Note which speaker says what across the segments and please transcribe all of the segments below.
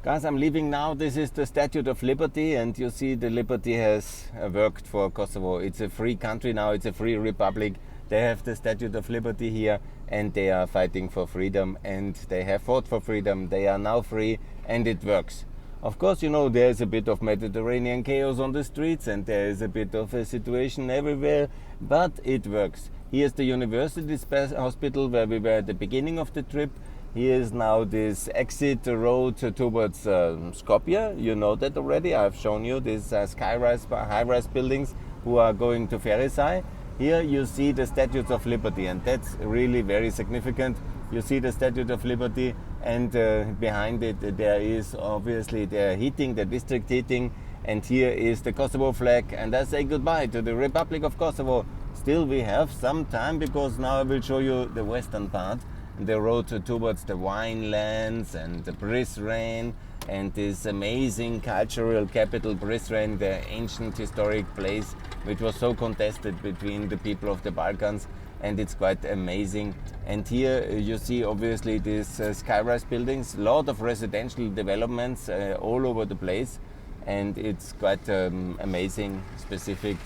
Speaker 1: Guys, I'm leaving now. This is the Statue of Liberty, and you see the Liberty has worked for Kosovo. It's a free country now, it's a free republic. They have the Statue of Liberty here, and they are fighting for freedom, and they have fought for freedom. They are now free, and it works. Of course, you know, there's a bit of Mediterranean chaos on the streets, and there is a bit of a situation everywhere, but it works. Here's the university hospital where we were at the beginning of the trip. Here is now this exit road towards Skopje. You know that already. I've shown you these high-rise buildings who are going to Ferisai. Here you see the Statues of Liberty, and that's really very significant. You see the Statue of Liberty, and behind it there is obviously the heating, the district heating, and here is the Kosovo flag. And I say goodbye to the Republic of Kosovo. Still we have some time, because now I will show you the western part, the road towards the wine lands and the Prizren, and this amazing cultural capital Prizren, the ancient historic place which was so contested between the people of the Balkans, and it's quite amazing. And here you see obviously these skyrise buildings, a lot of residential developments all over the place, and it's quite amazing, specific.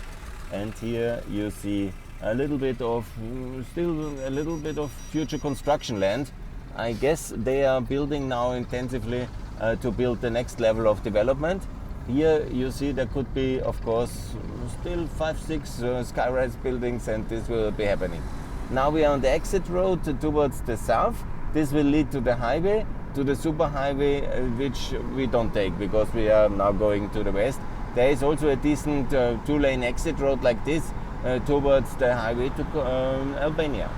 Speaker 1: And here you see a little bit of future construction land. I guess they are building now intensively to build the next level of development. Here you see there could be, of course, still 5-6 skyrise buildings, and this will be happening. Now we are on the exit road towards the south. This will lead to the highway, to the superhighway, which we don't take because we are now going to the west. There is also a decent 2-lane exit road like this towards the highway to Albania.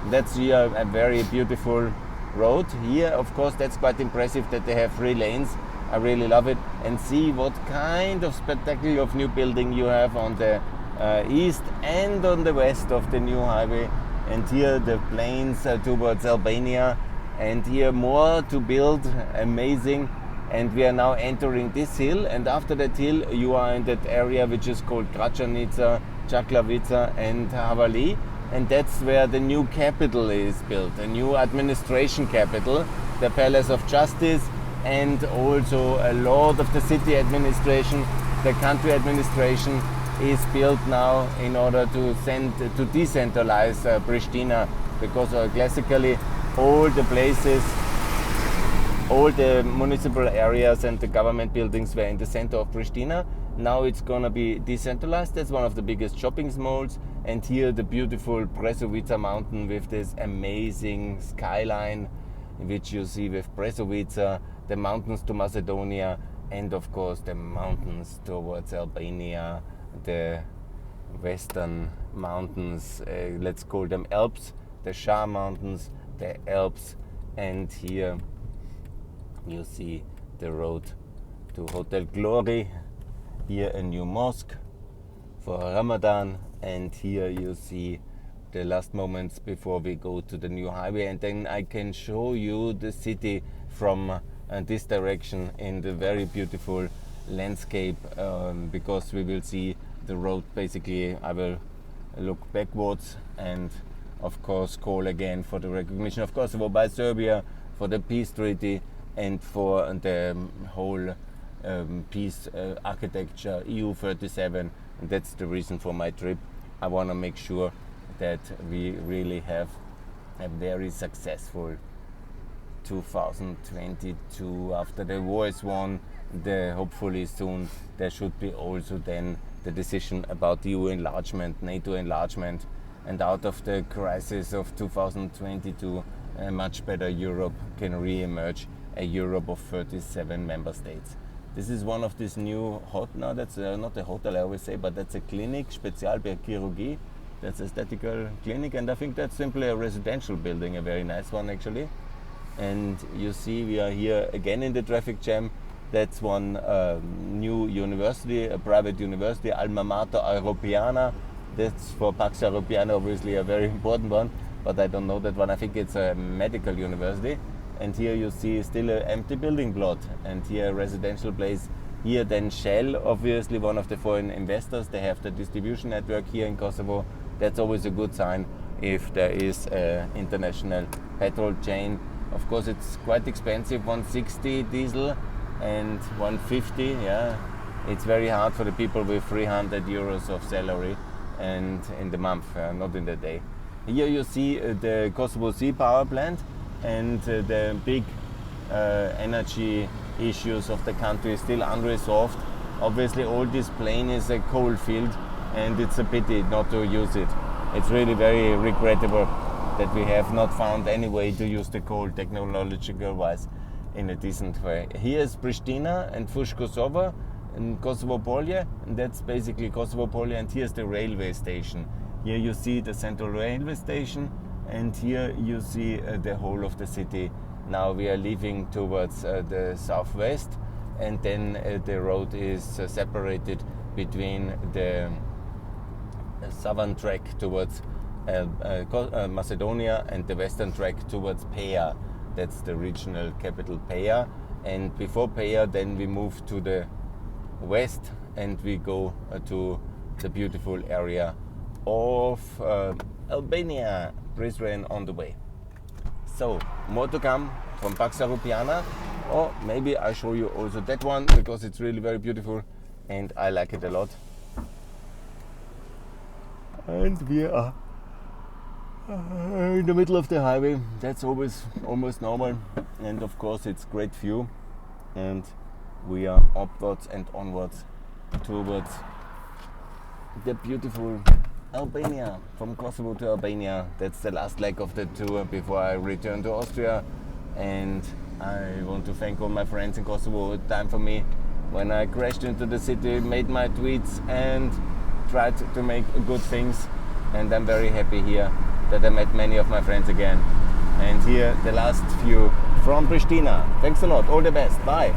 Speaker 1: That's here a very beautiful road. Here, of course, that's quite impressive that they have 3 lanes. I really love it. And see what kind of spectacle of new building you have on the east and on the west of the new highway. And here the plains towards Albania, and here more to build. Amazing. And we are now entering this hill, and after that hill you are in that area which is called Gračanica, Čaklavica and Havali, and that's where the new capital is built, a new administration capital, the Palace of Justice, and also a lot of the city administration, the country administration is built now in order to decentralize Pristina, because classically all the places, all the municipal areas and the government buildings were in the center of Pristina. Now it's gonna be decentralized. That's one of the biggest shopping malls. And here the beautiful Brezovica mountain with this amazing skyline, which you see with Brezovica, the mountains to Macedonia, and of course the mountains towards Albania, the western mountains, let's call them Alps, the Shah mountains, the Alps, and here you see the road to Hotel Glory, here a new mosque for Ramadan, and here you see the last moments before we go to the new highway, and then I can show you the city from this direction in the very beautiful landscape, because we will see the road. Basically I will look backwards and of course call again for the recognition of Kosovo by Serbia, for the peace treaty, and for the whole peace architecture, EU 37. And that's the reason for my trip. I want to make sure that we really have a very successful 2022. After the war is won, hopefully soon there should be also then the decision about EU enlargement, NATO enlargement, and out of the crisis of 2022 a much better Europe can re-emerge, a Europe of 37 member states. This is one of these new that's not a hotel I always say, but that's a clinic, Spezialchirurgie. That's a aesthetical clinic, and I think that's simply a residential building, a very nice one actually. And you see we are here again in the traffic jam. That's one new university, a private university, Alma Mater Europeana. That's for Pax Europiana obviously a very important one, but I don't know that one. I think it's a medical university. And here you see still an empty building plot, and here a residential place. Here then Shell, obviously one of the foreign investors. They have the distribution network here in Kosovo. That's always a good sign if there is an international petrol chain. Of course it's quite expensive, 160 diesel, and 150. Yeah, it's very hard for the people with 300 euros of salary, and in the month, not in the day. Here you see the Kosovo Sea power plant, and the big energy issues of the country is still unresolved. Obviously, all this plain is a coal field, and it's a pity not to use it. It's really very regrettable that we have not found any way to use the coal technological wise in a decent way. Here's Pristina and Fush Kosovo in Kosovo Polje, and that's basically Kosovo Polje, and here's the railway station. Here you see the central railway station, and here you see the whole of the city. Now we are leaving towards the southwest, and then the road is separated between the southern track towards Macedonia and the western track towards Pea. That's the regional capital, Pea. And before Pea, then we move to the west and we go to the beautiful area of Albania, Prizren on the way. So, more to come from Paxa Rupiana, or maybe I show you also that one because it's really very beautiful and I like it a lot. And we are in the middle of the highway. That's always almost normal, and of course it's great view, and we are upwards and onwards towards the beautiful Albania, from Kosovo to Albania. That's the last leg of the tour before I return to Austria, and I want to thank all my friends in Kosovo. Time for me when I crashed into the city, made my tweets and tried to make good things, and I'm very happy here that I met many of my friends again. And here the last few from Pristina. Thanks a lot, all the best, bye.